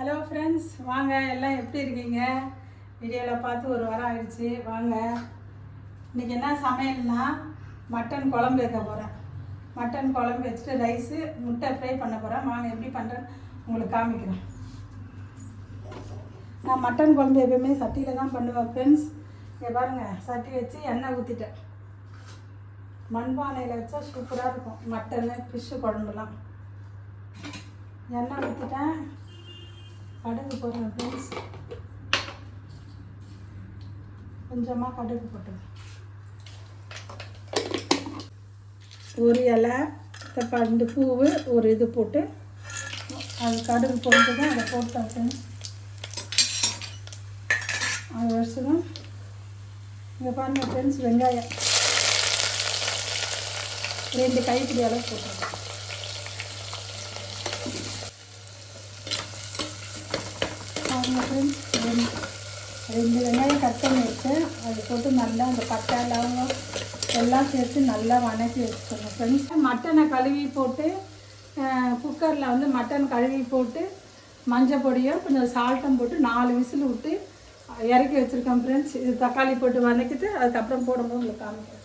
Hello friends, வாங்க எல்லாம் எப்படி இருக்கீங்க? வீடியோவில் பார்த்து ஒரு வாரம் ஆயிடுச்சு. வாங்க, இன்றைக்கி என்ன சமையல்னா மட்டன் குழம்பு வைக்க போகிறேன். மட்டன் குழம்பு வச்சுட்டு ரைஸு முட்டை ஃப்ரை பண்ண போகிறேன். வாங்க எப்படி பண்ணுறேன்னு உங்களுக்கு காமிக்கிறேன். நான் மட்டன் குழம்பு எப்பவுமே சட்டியில் தான் பண்ணுவேன் ஃப்ரெண்ட்ஸ். இங்கே பாருங்கள், சட்டி வச்சு எண்ணெய் ஊற்றிட்டேன். மண்பானையில் வச்சா சூப்பராக இருக்கும் மட்டனு ஃபிஷ்ஷு குழம்புலாம். எண்ணெய் ஊற்றிட்டேன், கடுகு போடுறேன் ஃப்ரெண்ட்ஸ். கொஞ்சமாக கடுகு போட்டுருவேன். ஒரு இலை பண்டு பூவு ஒரு இது போட்டு அது கடுகு போட்டு தான் அதை போட்டேன் ஃப்ரெண்ட்ஸ். அது வருஷம் இங்கே பாருங்கள் ஃப்ரெண்ட்ஸ், வெங்காயம் 2 கைப்பிடி அளவு போட்டுருவேன். ஃப்ரெண்ட்ஸ், 2 வெங்காயம் கட் பண்ணி வச்சேன். அது போட்டு நல்லா அந்த பட்டை லவங்கம் எல்லாம் சேர்த்து நல்லா வணக்கி வச்சுக்கணும் ஃப்ரெண்ட்ஸ். மட்டனை கழுவி போட்டு குக்கரில் வந்து மட்டன் கழுவி போட்டு மஞ்சள் பொடியும் கொஞ்சம் சால்ட்டும் போட்டு 4 விசில் விட்டு இறக்கி வச்சுருக்கேன் ஃப்ரெண்ட்ஸ். இது தக்காளி போட்டு வதக்கிட்டு அதுக்கப்புறம் போடும்போது உங்களுக்கு காமிக்கிறேன்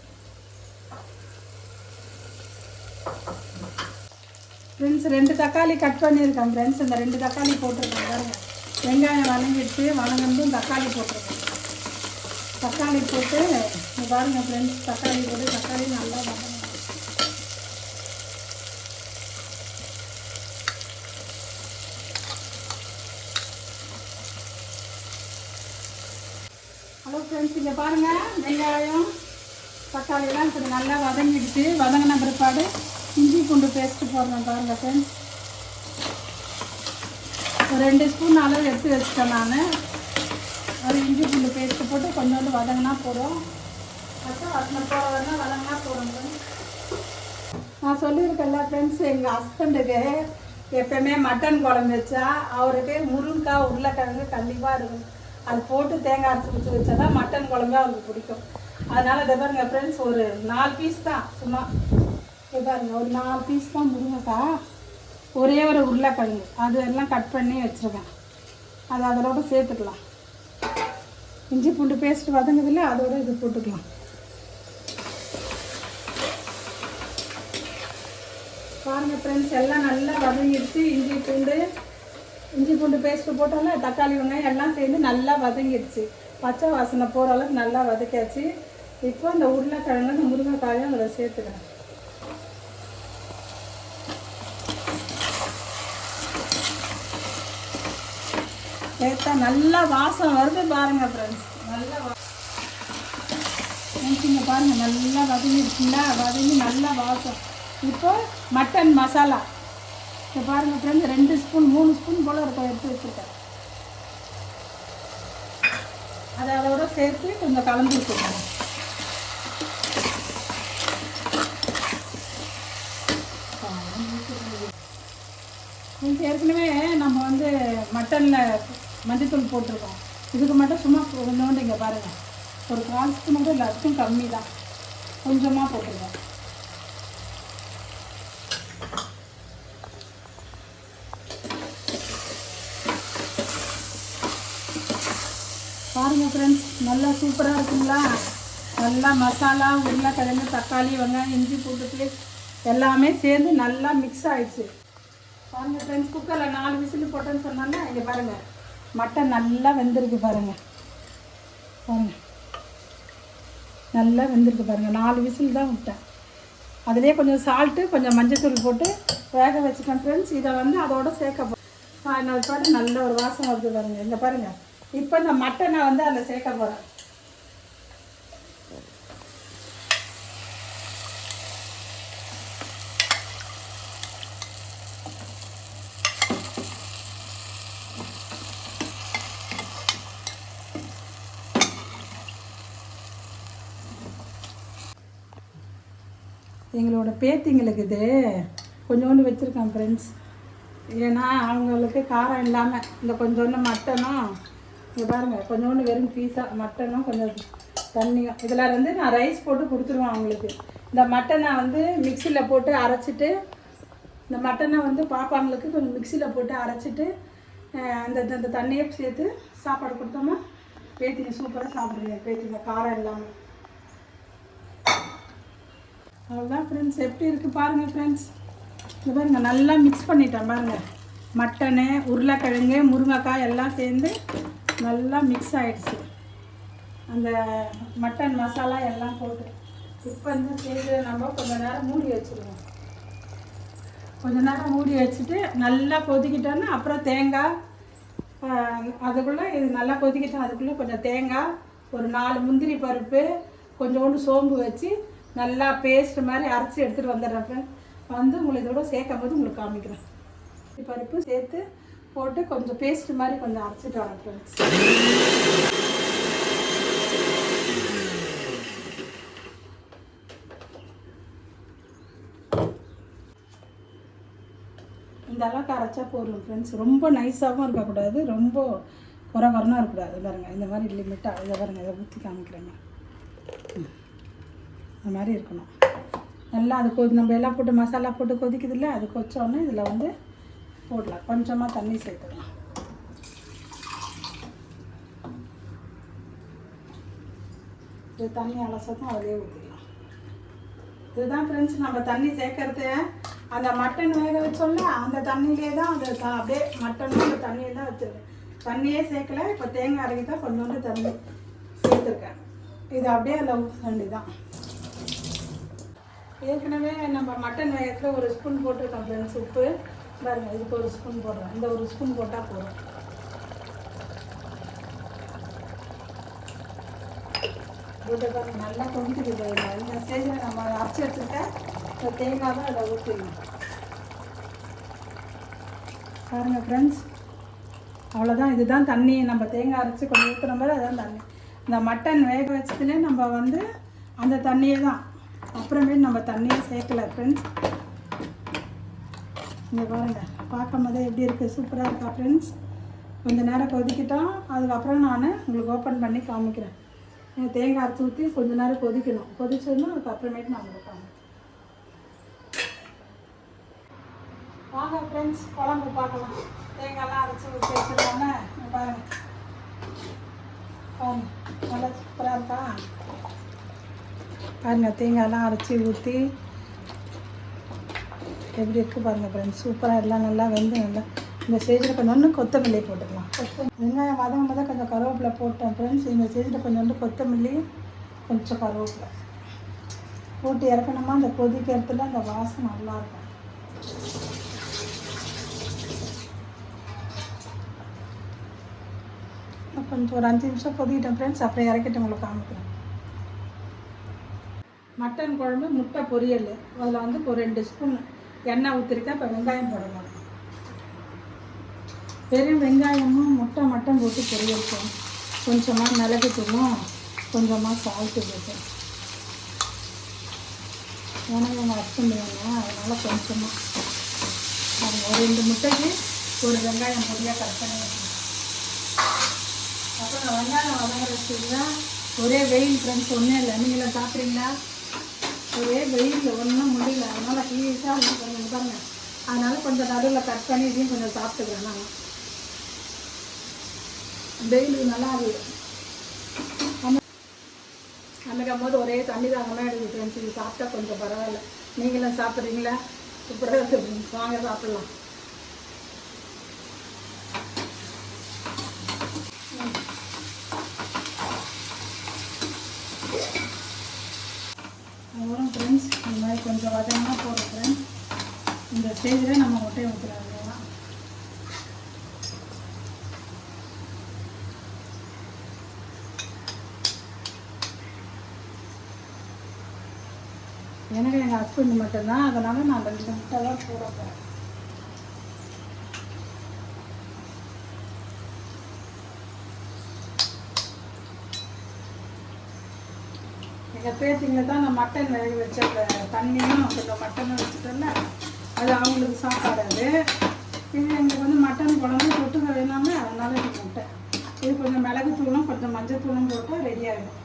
ஃப்ரெண்ட்ஸ். 2 தக்காளி கட் பண்ணியிருக்கேன் ஃப்ரெண்ட்ஸ். இந்த 2 தக்காளி போட்டிருக்கேன் பாருங்கள். வெங்காயம் வதங்கிடுச்சு, வதங்கினதும் தக்காளி போட்டிருக்கேன். தக்காளி போட்டு பாருங்கள் ஃப்ரெண்ட்ஸ், தக்காளி போட்டு தக்காளி நல்லா வதங்கணும். ஹலோ ஃப்ரெண்ட்ஸ், இங்கே பாருங்கள், வெங்காயம் தக்காளியெல்லாம் கொஞ்சம் நல்லா வதங்கிடுச்சு. வதங்கின பிற்பாடு இஞ்சி பூண்டு பேஸ்ட்டு போடுறேன் பாருங்கள் ஃப்ரெண்ட்ஸ். ஒரு 2 ஸ்பூன் அளவு எடுத்து வச்சுட்டேன் நான். அது இஞ்சி பூண்டு பேஸ்ட்டு போட்டு கொஞ்சோண்டு வதங்கினா போதும். அப்புறம் வதங்க போகிற வரலாம் வதங்கினா போதும். நான் சொல்லியிருக்கேன்ல ஃப்ரெண்ட்ஸ், எங்கள் ஹஸ்பண்டுக்கு எப்போயுமே மட்டன் குழம்பு வச்சா அவருக்கு முருங்கைக்காய் உருளைக்கிழங்கு கண்டிப்பாக இருக்கும். அது போட்டு தேங்காய் அரைச்சி ஊற்றி வச்சா தான் மட்டன் குழம்பு அவருக்கு பிடிக்கும். அதனால் இதை பாருங்க ஃப்ரெண்ட்ஸ், ஒரு 4 பீஸ் தான், சும்மா இதை பாருங்க, ஒரு 4 பீஸ் தான் முருங்கைக்காய், ஒரே ஒரு உருளைக்கிழங்கு அது எல்லாம் கட் பண்ணி வச்சுருக்கேன். அது அதோட சேர்த்துக்கலாம். இஞ்சி பூண்டு பேஸ்ட்டு வதங்குதில்ல, அதோட இது போட்டுக்கலாம். பாருங்கள் ஃப்ரெண்ட்ஸ், எல்லாம் நல்லா வதங்கிடுச்சு. இஞ்சி பூண்டு பேஸ்ட்டு போட்டால தக்காளி வெங்காயம் எல்லாம் சேர்ந்து நல்லா வதங்கிடுச்சு. பச்சை வாசனை போகிற அளவுக்கு நல்லா வதக்கியாச்சு. இப்போ இந்த உருளைக்கிழங்கு இந்த முருங்கைக்காயும் அதில் சேர்த்துக்கிறேன். சேர்த்தா நல்லா வாசம் வருது பாருங்கள் ஃப்ரெண்ட்ஸ். நல்லா இங்கே பாருங்கள், நல்லா வதங்கிடுச்சுங்களா, வதங்கி நல்லா வாசம். இப்போ மட்டன் மசாலா இப்போ பாருங்கள் ஃப்ரெண்ட்ஸ், 2 ஸ்பூன் 3 ஸ்பூன் போல் இருக்கும் எடுத்து வச்சுருக்கேன். அதை அதோட சேர்த்து கொஞ்சம் கலந்து வச்சுருக்கேன். ஏற்கனவே நம்ம வந்து மட்டனில் மஞ்சத்தூள் போட்டிருக்கோம். இதுக்கு மட்டும் சும்மா கொஞ்சோண்டு இங்கே பாருங்கள், ஒரு 4 ஸ்பூன் கூட எல்லாத்துக்கும் கம்மி தான், கொஞ்சமாக போட்டிருக்கோம். பாருங்கள் ஃப்ரெண்ட்ஸ், நல்லா சூப்பராக இருக்குங்களா. நல்லா மசாலா உருளைக்கிழங்கு தக்காளி வெங்காயம் இஞ்சி பூண்டு பேஸ்ட் எல்லாமே சேர்ந்து நல்லா மிக்ஸ் ஆகிடுச்சு. பாருங்கள் ஃப்ரெண்ட்ஸ், குக்கரில் 4 விசில் போட்டேன்னு சொன்னாங்க. இங்கே பாருங்கள், மட்டன் நல்லா வெந்திருக்கு பாருங்கள். பாருங்கள், நல்லா வெந்திருக்கு பாருங்கள். 4 விசில் தான் விட்டேன். அதிலே கொஞ்சம் சால்ட்டு கொஞ்சம் மஞ்சத்தூள் போட்டு வேக வச்சுட்டேன் ஃப்ரெண்ட்ஸ். இதை வந்து அதோட சேர்க்க போகிறேன். இன்னொரு பாட்டு நல்ல ஒரு வாசம் வருது பாருங்கள். இங்கே பாருங்கள், இப்போ இந்த மட்டனை வந்து அதில் சேர்க்க போகிறேன். எங்களோட பேத்திங்களுக்கு இது கொஞ்சோண்டு வச்சுருக்கேன் ஃப்ரெண்ட்ஸ். ஏன்னா அவங்களுக்கு காரம் இல்லாமல் இந்த கொஞ்சோண்டு மட்டனும் இங்கே பாருங்கள், கொஞ்சோண்டு வெறும் பீஸாக மட்டனும் கொஞ்சம் தண்ணியும் இதில் வந்து நான் ரைஸ் போட்டு கொடுத்துருவேன் அவங்களுக்கு. இந்த மட்டனை வந்து மிக்சியில் போட்டு அரைச்சிட்டு, இந்த மட்டனை வந்து பாப்பாங்களுக்கு கொஞ்சம் மிக்சியில் போட்டு அரைச்சிட்டு அந்த அந்த தண்ணியை சேர்த்து சாப்பாடு கொடுத்தோம்னா பேத்திங்க சூப்பராக சாப்பிடுவீங்க. பேத்திங்க காரம் இல்லாமல். அவ்வளோதான் ஃப்ரெண்ட்ஸ். எப்படி இருக்குது பாருங்கள் ஃப்ரெண்ட்ஸ். இது பாருங்கள், நல்லா மிக்ஸ் பண்ணிட்டேன் பாருங்கள். மட்டனு, உருளைக்கிழங்கு, முருங்கைக்காய் எல்லாம் சேர்ந்து நல்லா மிக்ஸ் ஆகிடுச்சு. அந்த மட்டன் மசாலா எல்லாம் போட்டு இப்போ இந்த ஸ்டேஜில் நம்ம கொஞ்சம் நேரம் மூடி வச்சுருவோம். கொஞ்சம் நேரம் மூடி வச்சுட்டு நல்லா கொதிக்கிட்டோன்னா அப்புறம் தேங்காய் அதுக்குள்ளே இது நல்லா கொதிக்கிட்டோம். அதுக்குள்ளே கொஞ்சம் தேங்காய், ஒரு 4 முந்திரி பருப்பு, கொஞ்சோண்டு சோம்பு வச்சு நல்லா பேஸ்ட் மாதிரி அரைச்சி எடுத்துகிட்டு வந்துடுறேன். வந்து உங்களுக்கு இதோட சேர்க்கும் போது உங்களுக்கு காமிக்கிறேன். பருப்பு சேர்த்து போட்டு கொஞ்சம் பேஸ்ட் மாதிரி கொஞ்சம் அரைச்சிட்டு வரேன் ஃப்ரெண்ட்ஸ். இந்த அளவுக்கு அரைச்சா போதும் ஃப்ரெண்ட்ஸ். ரொம்ப நைஸாகவும் இருக்கக்கூடாது, ரொம்ப குறகுறனா இருக்கக்கூடாது. பாருங்கள், இந்த மாதிரி லிமிட்டாக இதை பாருங்கள், இதை ஊற்றி காமிக்கிறேங்க. இந்த மாதிரி இருக்கணும். நல்லா அது நம்ம எல்லாம் போட்டு மசாலா போட்டு கொதிக்குது இல்லை, அது கொச்சோடனே இதில் வந்து போடலாம். கொஞ்சமாக தண்ணி சேர்த்துக்கலாம். இது தண்ணி அலசத்தும் அதிலே ஊற்றிடலாம். இதுதான் ஃப்ரெண்ட்ஸ் நம்ம தண்ணி சேர்க்கறது. அந்த மட்டன் வேக வச்சோம்ல, அந்த தண்ணியிலே தான் அந்த அப்படியே மட்டனும் அந்த தண்ணியை தான் வச்சுருக்கேன். தண்ணியே சேர்க்கலை. இப்போ தேங்காய் அரைக்கி தான் கொஞ்சோண்டு தண்ணி சேர்த்துருக்கேன். இது அப்படியே அதில் ஊற்ற வேண்டியதான். ஏற்கனவே நம்ம மட்டன் வேகத்தில் ஒரு ஸ்பூன் போட்டிருக்கோம் ஃப்ரெண்ட்ஸ். உப்பு பாருங்கள், இதுக்கு ஒரு ஸ்பூன் போடுறோம். இந்த ஒரு ஸ்பூன் போட்டால் போதும். போட்டு பாருங்கள், நல்லா கொதிக்குது. இந்த ஸ்டேஜில் நம்ம அரைச்சி வச்சுருக்க இந்த தேங்காய் தான் அதை ஊற்றிடணும். பாருங்கள் ஃப்ரெண்ட்ஸ், அவ்வளோதான். இதுதான் தண்ணி. நம்ம தேங்காய் அரைச்சி கொஞ்சம் ஊற்றுற மாதிரி அதுதான் தண்ணி. இந்த மட்டன் வேக வச்சதுலேயே நம்ம வந்து அந்த தண்ணியே தான். அப்புறமேட்டு நம்ம தண்ணியே சேர்க்கலை ஃப்ரெண்ட்ஸ். இங்கே பாருங்கள், பார்க்கும் போதே எப்படி இருக்குது, சூப்பராக இருக்கா ஃப்ரெண்ட்ஸ். கொஞ்சம் நேரம் கொதிக்கிட்டோம். அதுக்கப்புறம் நான் உங்களுக்கு ஓப்பன் பண்ணி காமிக்கிறேன். தேங்காய் அரைச்சி ஊற்றி கொஞ்சம் நேரம் கொதிக்கணும். கொதிச்சோன்னா அதுக்கப்புறமேட்டு நான் உங்களுக்கு காமிக்கிறேன். வாங்க ஃப்ரெண்ட்ஸ், குழம்பு பார்க்கலாம். தேங்காய்லாம் அரைச்சி ஊற்றி வச்சுருக்காங்க பாருங்கள். பாருங்கள், நல்லா சூப்பராக இருக்கா பாருங்கள். தேங்காயெல்லாம் அரைச்சி ஊற்றி எப்படி இருக்குது பாருங்கள் ஃப்ரெண்ட்ஸ். சூப்பராக எல்லாம் நல்லா வெந்து நல்லா இந்த ஸ்டேஜில் கொஞ்சோண்டு கொத்தமல்லி போட்டுக்கலாம். வெங்காயம் வதங்கும் போது கொஞ்சம் கருவேப்பிலை போட்டேன் ஃப்ரெண்ட்ஸ். இந்த ஸ்டேஜில் கொஞ்சோண்டு கொத்தமல்லி, கொஞ்சம் கருவேப்பிலை போட்டு இறக்கணுமா அந்த கொதிக்கிறதுல அந்த வாசம் நல்லாயிருக்கும். கொஞ்சம் ஒரு 5 நிமிஷம் கொதிக்கிட்டேன் ஃப்ரெண்ட்ஸ். அப்புறம் இறக்கிட்டு உங்களுக்கு காமிக்கிறேன். மட்டன் குழம்பு, முட்டை பொரியல். அதில் வந்து ஒரு 2 ஸ்பூன் எண்ணெய் ஊற்றிருக்கேன். இப்போ வெங்காயம் போடலாம். வெறும் வெங்காயமும் முட்டை மட்டும் போட்டு பொரியல். கொஞ்சமாக மிளகு தூளும் கொஞ்சமாக சால்ட்டு போட்டு, ஏன்னா இவங்க ஹஸ்பண்ட் வேணும், அதனால் கொஞ்சமாக ஒரு 2 முட்டைக்கு ஒரு வெங்காயம் பொடியாக கட் பண்ணி வச்சுருக்கேன். அப்புறம் வெங்காயம் வதங்குற வச்சுருந்தா ஒரே வெயில் ஃப்ரெண்ட்ஸ். ஒன்றும் இல்லை, நீங்களாம் சாப்பிட்றீங்களா? ஒரே வெயிலில் ஒன்றும் முடியல. அதனால் ஈஸியாக கொஞ்சம் பாருங்க. அதனால் கொஞ்சம் நடுவில் கட் பண்ணி இதையும் கொஞ்சம் சாப்பிட்டுக்கிறேன். நான் வெயில் நல்லா இருக்குது. சமைக்கும் போது ஒரே தண்ணி தாகமாக எடுக்குது ஃப்ரெண்ட்ஸ். இது சாப்பிட்டா கொஞ்சம் பரவாயில்ல. நீங்களும் சாப்பிட்றீங்களா? சூப்பராக இருக்குது. வாங்க சாப்பிட்லாம். அப்புறம் ஃப்ரெண்ட்ஸ், இந்த மாதிரி கொஞ்சம் வதமாக போடுறேன் ஃப்ரெண்ட்ஸ். இந்த ஸ்டேஜில் நம்ம முட்டையை ஊற்றுறாங்க. எனக்கு எங்கள் ஹஸ்பண்ட் மட்டும்தான், அதனால் நான் 2 முட்டை தான் போட போகிறேன். எங்கள் பேத்திங்களை தான் நான் மட்டன் வேக வச்ச தண்ணியும் கொஞ்சம் மட்டனும் வச்சுட்டேன்ல, அது அவங்களுக்கு சாப்பாடு. அது இது எங்களுக்கு வந்து மட்டன் குழம்பு தொட்டுக்க வேணாமே, அதனால இது முட்டை. இது கொஞ்சம் மிளகுத்தூளும் கொஞ்சம் மஞ்சள் தூளும் போட்டால் ரெடி ஆகிடும்.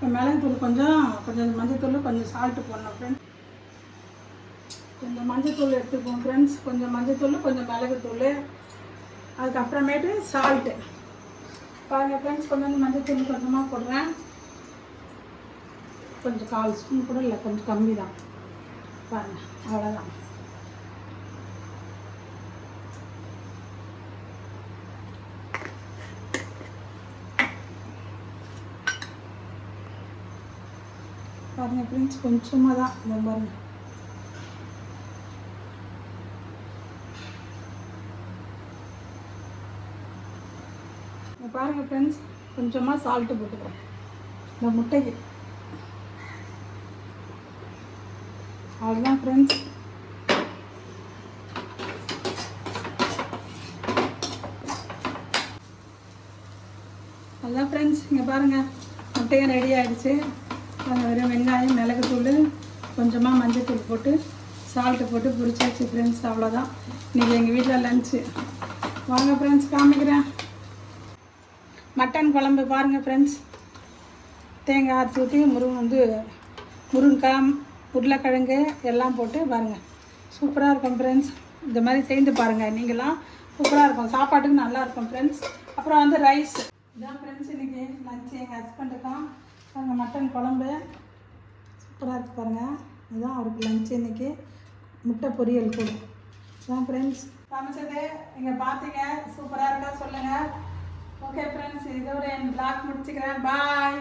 இப்போ மிளகுத்தூள் கொஞ்சம் மஞ்சத்தூள் கொஞ்சம் சால்ட்டு போடணும் ஃப்ரெண்ட்ஸ். கொஞ்சம் மஞ்சத்தூள் எடுத்துக்குவோம் ஃப்ரெண்ட்ஸ். கொஞ்சம் மஞ்சத்தூள் கொஞ்சம் மிளகுத்தூள், அதுக்கப்புறமேட்டு சால்ட்டு பாருங்கள் ஃப்ரெண்ட்ஸ். கொஞ்சம் மஞ்சத்தூள் கொஞ்சமாக போடுறேன். கொஞ்சம் 1/4 ஸ்பூன் கூட இல்லை, கொஞ்சம் கம்மி தான் பாருங்கள், அவ்வளோதான். பாருங்கள் ஃப்ரெண்ட்ஸ், கொஞ்சமாக தான் இந்த பாருங்கள். பாருங்கள் ஃப்ரெண்ட்ஸ், கொஞ்சமாக சால்ட்டு போட்டுக்கிறோம் இந்த முட்டைக்கு. அவ்வளோதான் ஃப்ரெண்ட்ஸ். அதான் ஃப்ரெண்ட்ஸ், இங்கே பாருங்கள் முட்டையும் ரெடி ஆகிடுச்சு. வெறும் வெங்காயம், மிளகுத்தூள், கொஞ்சமாக மஞ்சத்தூள் போட்டு சால்ட்டு போட்டு பொரிச்சாச்சு ஃப்ரெண்ட்ஸ். அவ்வளோதான் இன்றைக்கி எங்கள் வீட்டில் லன்ச்சு. வாங்க ஃப்ரெண்ட்ஸ் காமிக்கிறேன். மட்டன் குழம்பு பாருங்கள் ஃப்ரெண்ட்ஸ். தேங்காய் அரைச்சி ஊற்றி முருங்கைக்காய், உருளைக்கிழங்கு எல்லாம் போட்டு பாருங்கள், சூப்பராக இருக்கும் ஃப்ரெண்ட்ஸ். இந்த மாதிரி செய்து பாருங்கள், நீங்களாம் சூப்பராக இருக்கும், சாப்பாட்டுக்கு நல்லாயிருக்கும் ஃப்ரெண்ட்ஸ். அப்புறம் ரைஸ். இதான் ஃப்ரெண்ட்ஸ் இன்றைக்கி லன்ச்சு எங்கள் ஹஸ்பண்டுக்கும். பாருங்கள் மட்டன் குழம்பு சூப்பராக இருக்குது பாருங்கள். இதுதான் அவருக்கு லன்ச்சு இன்றைக்கி. முட்டை பொரியல் கூட இதான் ஃப்ரெண்ட்ஸ் சமைச்சது. நீங்கள் பார்த்தீங்க, சூப்பராக இருக்கா சொல்லுங்கள். ஓகே ஃப்ரெண்ட்ஸ், இதோட என் vlog முடிச்சுக்கிறேன். பாய்.